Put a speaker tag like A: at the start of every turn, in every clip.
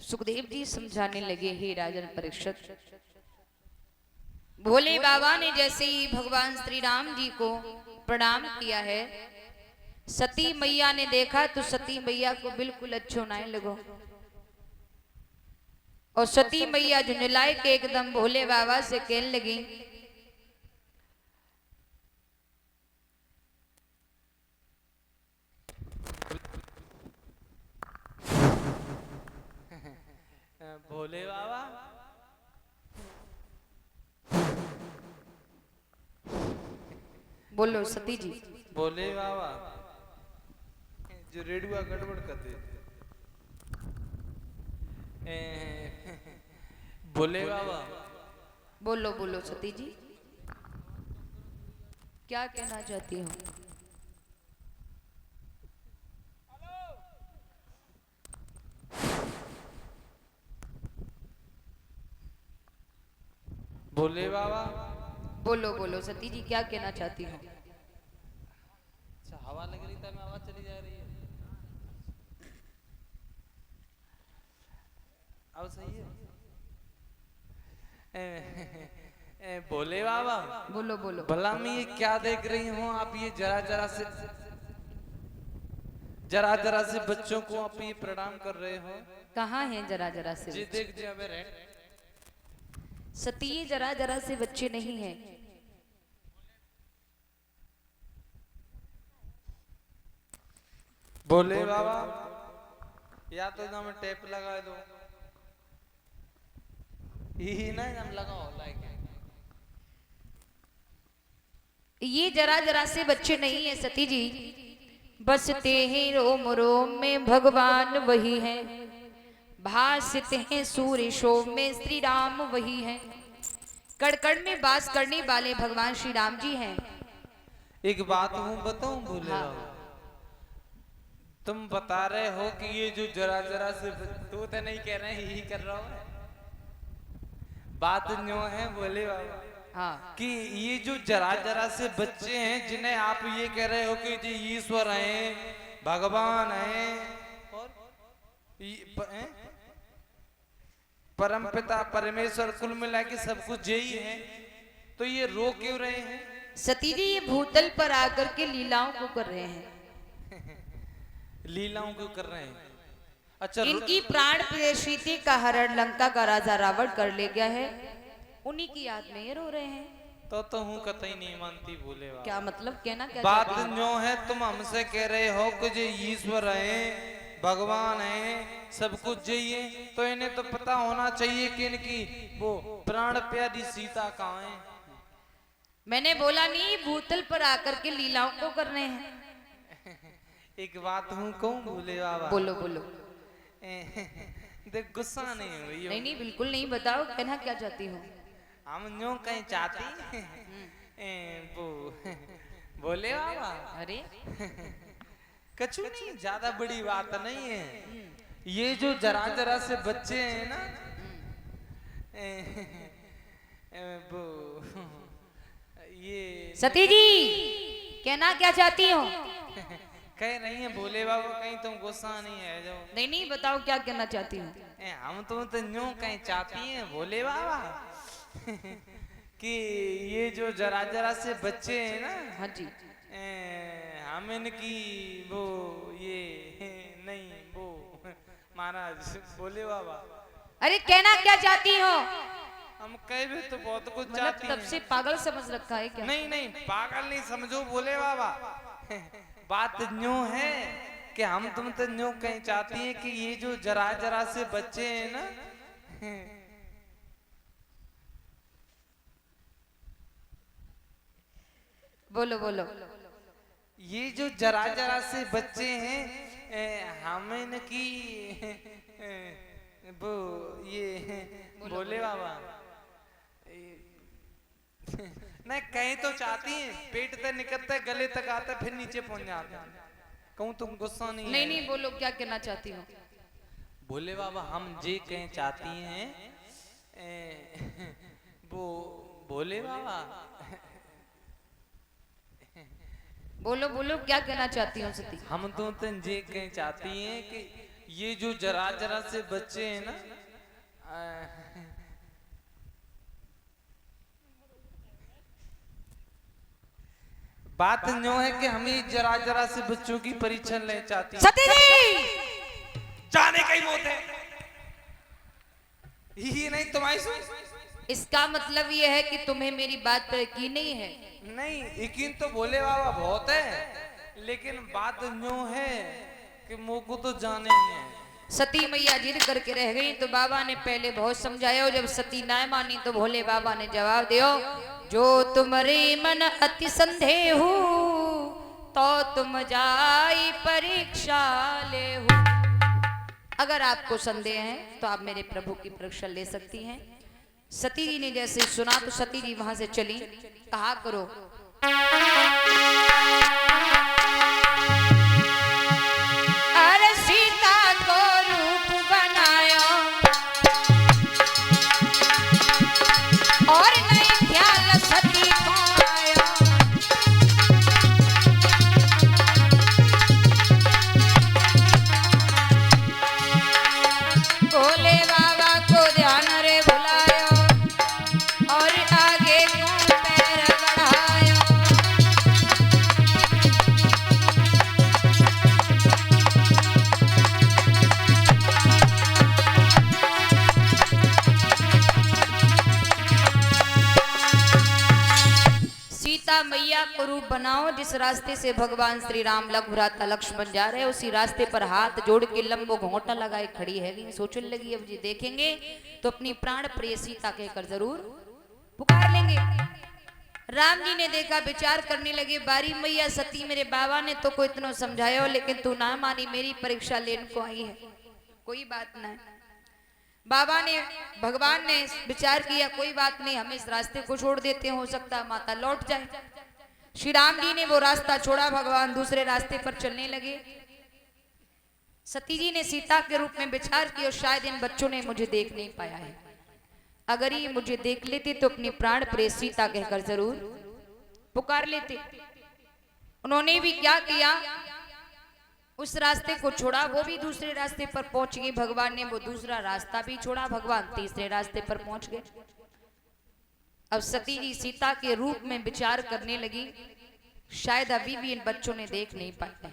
A: सुखदेव जी समझाने लगे, हे राजन परीक्षित, भोले बाबा ने जैसे ही भगवान श्री राम जी को प्रणाम किया है, सती मैया ने देखा तो सती मैया को बिल्कुल अच्छो नहीं लगो, और सती मैया झुंझलाए के एकदम भोले बाबा से कहने लगी,
B: भोले बाबा
A: बोलो सती जी।
B: भोले बाबा जो रेडुआ गड़बड़ कर दे। भोले बाबा
A: बोलो बोलो सती जी, क्या कहना चाहती हो?
B: भोले बाबा
A: बोलो बोलो सती जी, क्या कहना चाहती हो?
B: अच्छा, हवा लग रही था, मैं आवाज चली जा रही है। अब सही है। भोले बाबा
A: बोलो बोलो।
B: भला मैं ये क्या देख रही हूँ आप, ये जरा जरा से बच्चों को आप ये प्रणाम कर रहे हो।
A: कहाँ है जरा जरा से
B: जी
A: बच्चे?
B: देख जी अबे रे।
A: सती, ये जरा जरा से बच्चे नहीं हैं।
B: भोले बाबा या तो ना मैं टेप लगा दो, ही ना हम लगाओ लाइक।
A: ये जरा जरा से बच्चे नहीं है सती जी, बसते हैं रोम रोम में भगवान वही हैं, भासते हैं सूर्य शोभ में श्री राम वही हैं, कड़कड़ में वास करने वाले भगवान श्री राम जी हैं।
B: एक बात हूँ बताऊं भोले
A: हाँ।
B: बाबा, तुम बता रहे हो कि ये जो जरा से तू तो नहीं कह रहे, यही कर रहा हूँ। बात न्यों है भोले बाबा,
A: हाँ।
B: कि ये जो जरा से बच्चे हैं जिन्हें आप ये कह रहे हो कि जी ईश्वर हैं, भगवान हैं और परम पिता परमेश्वर कुल मिला के सब कुछ यही है, तो ये रो क्यों रहे हैं?
A: सती जी, ये भूतल पर आकर के लीलाओं को कर रहे हैं।
B: लीलाओं क्यों कर रहे हैं? अच्छा,
A: इनकी प्राण प्रिय सीता का हरण लंका का राजा रावण कर ले गया है, उन्हीं की याद में ये रो रहे हैं।
B: तो हूँ कतई नहीं मानती भोले बाबा।
A: क्या मतलब, कहना क्या
B: बात
A: चाहती हो?
B: जो है तुम हमसे कह रहे हो कि जो ईश्वर है, भगवान है, सब कुछ चाहिए, तो इन्हें तो पता होना चाहिए कि इनकी वो प्राण प्यारी सीता कहाँ है।
A: मैंने बोला नहीं, भूतल पर आकर के लीलाओं को कर रहे हैं।
B: एक बात हूँ कहूँ भोले बाबा?
A: बोलो बोलो।
B: देख गुस्सा नहीं हुई
A: नहीं नहीं बिल्कुल नहीं, बताओ कहना क्या चाहती हो?
B: हम न्यों कहीं चाहती वो भोले बाबा,
A: अरे
B: कछु नहीं, ज्यादा बड़ी बात नहीं है। ये जो जरा से बच्चे हैं ना, वो ये
A: सती जी, कहना क्या चाहती हो?
B: कह रही है भोले बाबा, कहीं तुम गुस्सा नहीं है जो?
A: नहीं नहीं, बताओ क्या कहना चाहती हो?
B: हम तुम तो न्यों कहीं चाहती हैं भोले बाबा कि ये जो जरा से बच्चे हैं ना,
A: हाँ जी,
B: हम इनकी वो ये नहीं वो महाराज भोले बाबा,
A: अरे कहना क्या चाहती हो?
B: हम कह भी तो बहुत कुछ
A: मतलब
B: चाहती
A: तब
B: हैं।
A: से पागल समझ रखा है क्या?
B: नहीं नहीं पागल नहीं समझो भोले बाबा, बात न्यों है कि हम तुम तो न्यों कहीं चाहती हैं कि ये जो जरा से बच्चे हैं ना,
A: बोलो बोलो।
B: ये जो जरा से बच्चे हैं, हम इनकी वो ये भोले बाबा नहीं कहीं तो चाहती हैं, पेट तक निकलते गले तक आते फिर नीचे पहुंच जाते हैं। कहूँ तुम गुस्सा नहीं
A: नहीं
B: है?
A: नहीं बोलो, क्या कहना चाहती हो?
B: भोले बाबा हम जे कहीं चाहती हैं, वो भोले बाबा
A: बोलो बोलो, क्या कहना चाहती हो सती?
B: हम तो जे कहीं चाहती हैं कि ये जो जरा जरा से बच्चे हैं ना, बात न्यों है कि हमें जरा जरा से बच्चों की परीक्षा ले चाहती है।
A: सती जी
B: जाने का ही मौत है ही नहीं तुम्हारी
A: इसका मतलब ये है कि तुम्हें मेरी बात पर यकीन नहीं है।
B: नहीं, यकीन तो भोले बाबा बहुत है, लेकिन बात न्यों है कि मुंह को तो जाने ही है।
A: सती मैया जिद करके रह गई तो बाबा ने पहले बहुत समझाया, जब सती ना मानी तो भोले बाबा ने जवाब दियो, जो तुम्हारे मन अति संदेह हो तो तुम जाई परीक्षा ले हो। अगर आपको संदेह है तो आप मेरे प्रभु की परीक्षा ले सकती हैं। सती जी ने जैसे सुना तो सती जी वहां से चली, कहा करो अरे सीता को रूप बनाया और नहीं ख्याल सती को आया। भोले बाबा को ध्यान रे बुलाया और आगे क्यों पैर बढ़ाया। सीता मैया को रूप बनाओ, जिस रास्ते से भगवान श्री राम लघुभ्राता लक्ष्मण जा रहे हैं उसी रास्ते पर हाथ जोड़ के लंबो घोंटा लगाए खड़ी है। सोचने लगी अब जी देखेंगे तो अपनी प्राण प्रिय सीता कहकर जरूर पुकार लेंगे। राम जी ने देखा, विचार करने लगे, बारी मैया सती मेरे बाबा ने तो को इतना समझाया लेकिन तू ना मानी, मेरी परीक्षा लेने को आई है, कोई बात ना। बाबा ने भगवान ने विचार किया, कोई बात नहीं, हम इस रास्ते को छोड़ देते हैं, हो सकता है माता लौट जाए। श्री राम जी ने वो रास्ता छोड़ा, भगवान दूसरे रास्ते पर चलने लगे। सती जी ने सीता के रूप में विचार किया, शायद इन बच्चों ने मुझे देख नहीं पाया है, अगर ये मुझे देख लेते तो अपनी प्राण प्रिय सीता कहकर जरूर पुकार लेते। उन्होंने भी क्या किया, उस रास्ते को छोड़ा, वो भी दूसरे रास्ते पर पहुंच गए। भगवान ने वो दूसरा रास्ता भी छोड़ा, भगवान तीसरे रास्ते पर पहुंच गए। अब सती जी सीता के रूप में विचार करने लगी, शायद अभी भी इन बच्चों ने देख नहीं पाए,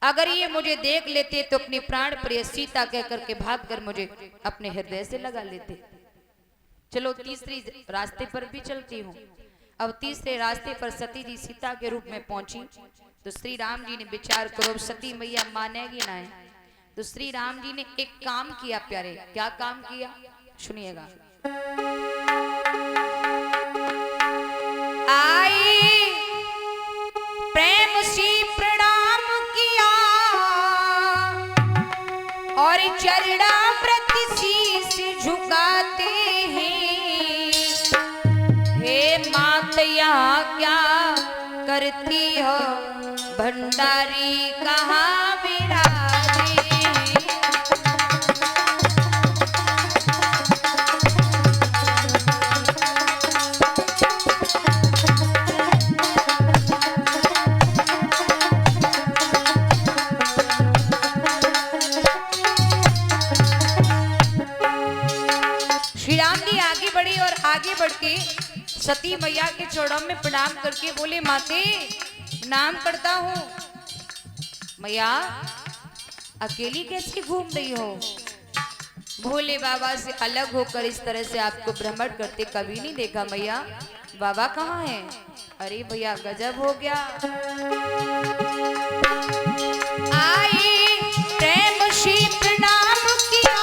A: अगर ये मुझे देख लेते तो अपनी प्राण प्रिय सीता कह करके भाग कर मुझे अपने हृदय से लगा लेते। चलो तीसरी रास्ते पर भी चलती हूँ। अब तीसरे रास्ते पर सती जी सीता के रूप में पहुंची तो श्री राम जी ने विचार करो, सती मैया मानेगी ना है, तो श्री राम जी ने एक काम किया प्यारे। क्या काम किया सुनिएगा। आई प्रेम से प्रणाम किया और चरणामृत शीश झुकाते हैं, हे मात यहाँ क्या करती हो, भंडारी कहाँ विराजे। श्री राम जी आगे बढ़े और आगे बढ़ के सती मैया के चरणों में प्रणाम करके बोले, माते प्रणाम करता हूँ। मैया अकेली कैसे घूम रही हो, भोले बाबा से अलग होकर इस तरह से आपको भ्रमण करते कभी नहीं देखा मैया, बाबा कहाँ हैं? अरे भैया गजब हो गया। आई प्रेम से प्रणाम किया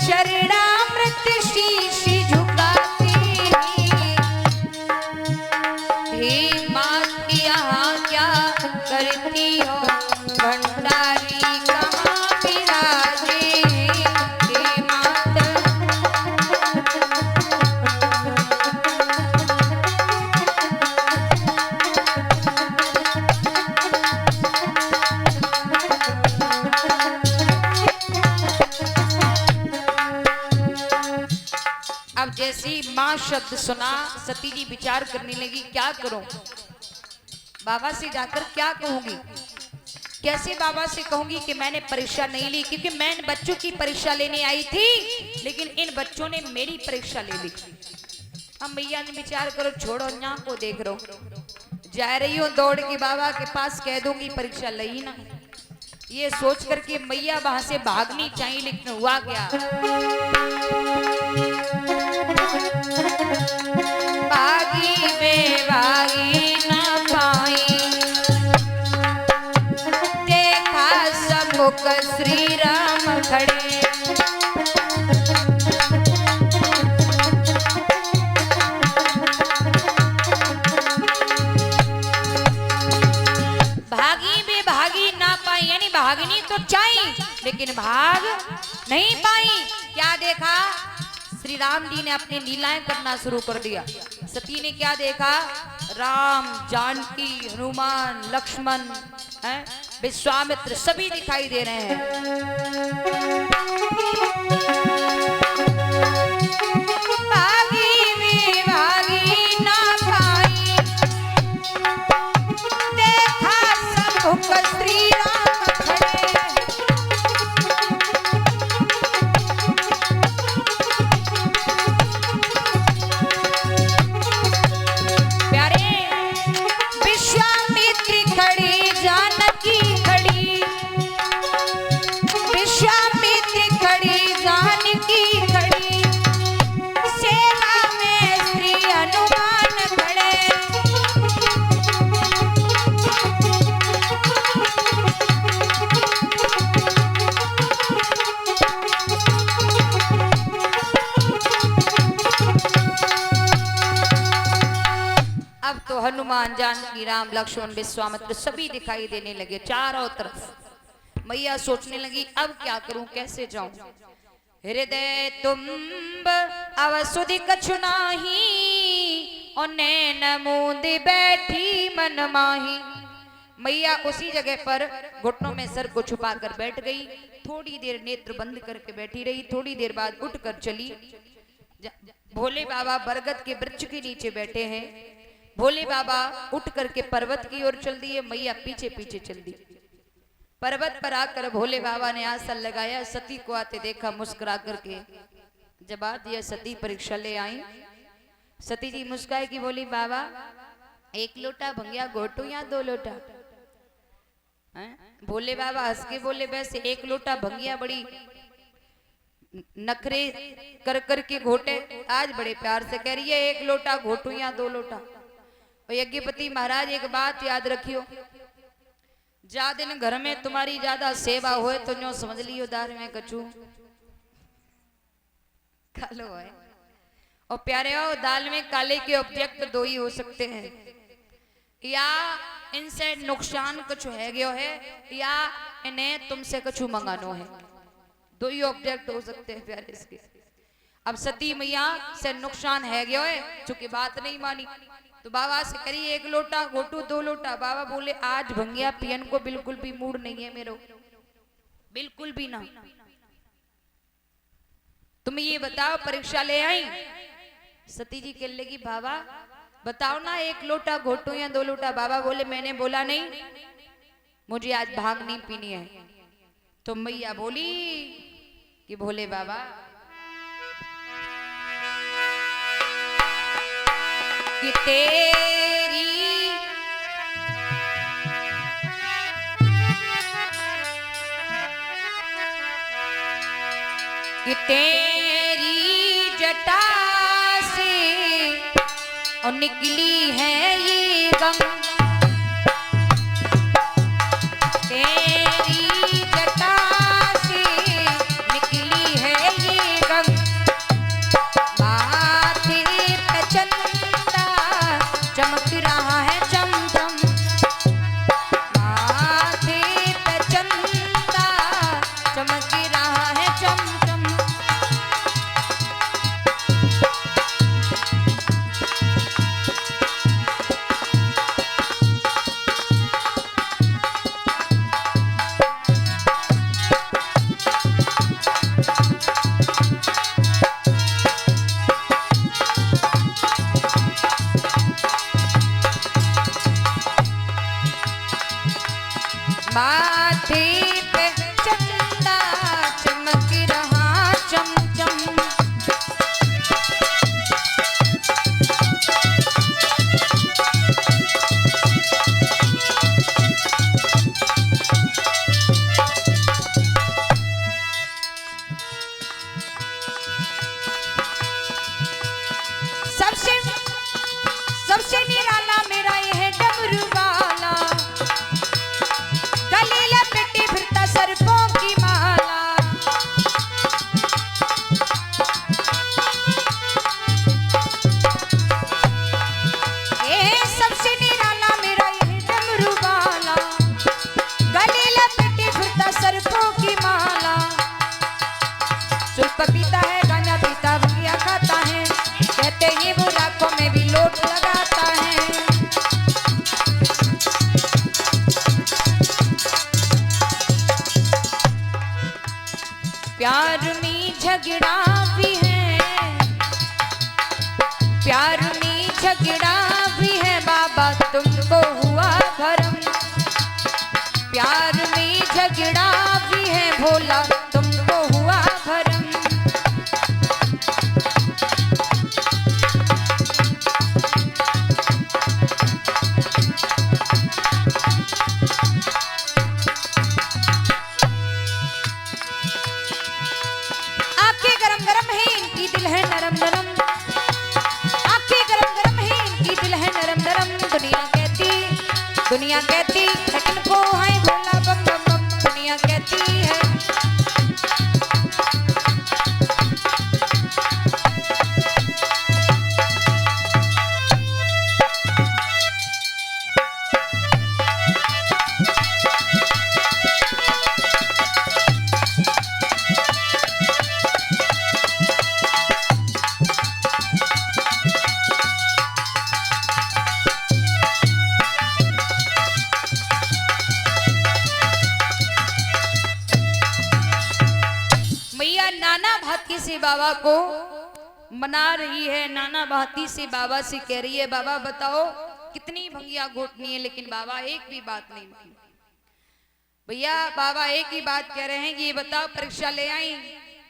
A: चरणामृत शीश झुकाते हैं, हे मात यहाँ क्या करती हो, भंडारी कहाँ विराजे, हे मात जैसी माँ शब्द सुना सती जी विचार करने लगी, क्या करूं, बाबा से जाकर क्या कहूंगी, कैसे बाबा से कहूंगी कि मैंने परीक्षा नहीं ली, क्योंकि मैं इन बच्चों की परीक्षा लेने आई थी लेकिन इन बच्चों ने मेरी परीक्षा ले ली। हम मैया ने विचार करो, छोड़ो ना को देख रहो, जा रही हूं दौड़ के बाबा के पास, कह दूंगी परीक्षा ली ना, ये सोच करके मैया वहां से भागनी चाहिए, लेकिन हुआ क्या, भागी में भागी ना पाई, देखा सम्मुख श्री राम खड़े, भागनी तो चाहिए लेकिन भाग नहीं पाई। क्या देखा, श्री राम जी ने अपनी लीलाएं करना शुरू कर दिया। सती ने क्या देखा, राम, जानकी, हनुमान, लक्ष्मण, विश्वामित्र सभी दिखाई दे रहे हैं। भागी में भागी ना पाई, देखा सम्मुख श्री राम हनुमान, जानकी, राम, लक्ष्मण, विश्वामित्र सभी दिखाई देने लगे चारों तरफ। मैया सोचने लगी अब क्या करूं, कैसे जाऊं। हृदय तुम्ब अवसुधि कछु नाही, और नैन मूंद बैठी मन माही। मैया उसी जगह पर घुटनों में सर को छुपाकर बैठ गई, थोड़ी देर नेत्र बंद करके बैठी रही, थोड़ी देर बाद उठकर चली। भोले बाबा बरगद के वृक्ष के नीचे बैठे हैं, भोले बाबा उठ करके पर्वत की ओर चल दिए, मैया पीछे पीछे चल दी। पर्वत पर आकर भोले बाबा ने आसन लगाया, सती को आते देखा, मुस्कुरा करके जवाब दिया, सती परीक्षा ले आई। सती जी मुस्कुराई की बोली, बाबा एक लोटा भंगिया घोटू या 2 लोटा? भोले बाबा हंस के बोले, वैसे 1 लोटा भंगिया बड़ी नखरे कर करके घोटे, आज बड़े प्यार से कह रही है 1 लोटा घोटू या 2 लोटा। और यज्ञपति महाराज एक बात याद रखियो, जा दिन घर में तुम्हारी ज्यादा सेवा होए तो न्यो समझ लियो दार में कचू कालो है। और प्यारे हो, दाल में काले के ऑब्जेक्ट 2 ही हो सकते हैं, या इनसे नुकसान कुछ है गयो है, या इन्हें तुमसे कुछ मंगानो है, 2 ही ऑब्जेक्ट हो सकते हैं प्यारे इसके। अब सती मैया से नुकसान है गयो है, चूंकि बात नहीं मानी तो बाबा से करी 1 लोटा घोटू 2 लोटा। बाबा बोले आज भंगिया पियन को बिल्कुल भी मूड नहीं है मेरो, बिल्कुल भी ना। तुम ये बताओ परीक्षा ले आई? सती जी कहने लगी, बाबा बताओ ना 1 लोटा घोटू या 2 लोटा? बाबा बोले मैंने बोला नहीं, मुझे आज भांग नहीं पीनी है। तो मैया बोली कि भोले बाबा कि तेरी जटा से और निकली है ये गंग, तेरी जटा से निकली है ये गंग, माथे पे चंदा चमक रहा है चमचम, माथे पे चंदा चमक रहा है चमचम। प्यार में झगड़ा भी है बाबा तुमको हुआ भरम, प्यार में झगड़ा भी है भोला तुमको हुआ भरम। आंखें गरम गरम है इनकी दिल है नरम नरम, आंखें गरम गरम है इनकी दिल है नरम नरम। दुनिया कहती लेकिन वो है भोला बम बम बम, दुनिया कहती है। नाना भांति से बाबा को मना रही है, नाना भांति से बाबा से कह रही है बाबा बताओ कितनी भंगिया घोटनी है, लेकिन बाबा एक भी बात नहीं मानी। भैया बाबा एक ही बात कह रहे हैं कि ये बताओ परीक्षा ले आई,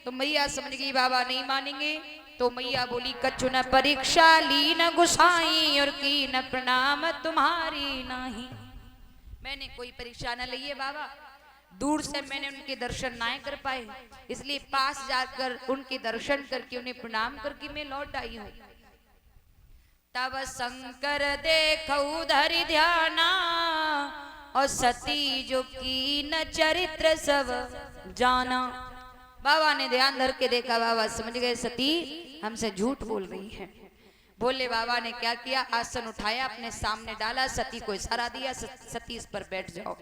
A: तो मैया समझ गई बाबा नहीं मानेंगे, तो मैया बोली कछु न परीक्षा ली न गुसाई और की न प्रणाम तुम्हारी नहीं। मैंने कोई परीक्षा न ली है बाबा, दूर से मैंने उनके दर्शन ना कर पाए, इसलिए पास जाकर उनके दर्शन करके उन्हें प्रणाम करके मैं लौट आई हूँ। तब शंकर देखऊ धरि ध्याना और सती जो की न चरित्र सब जाना। बाबा ने ध्यान धर के देखा, बाबा समझ गए सती हमसे झूठ बोल रही है। बोले बाबा ने क्या किया, आसन उठाया अपने सामने डाला, सती को इशारा दिया सती इस पर बैठ जाओ।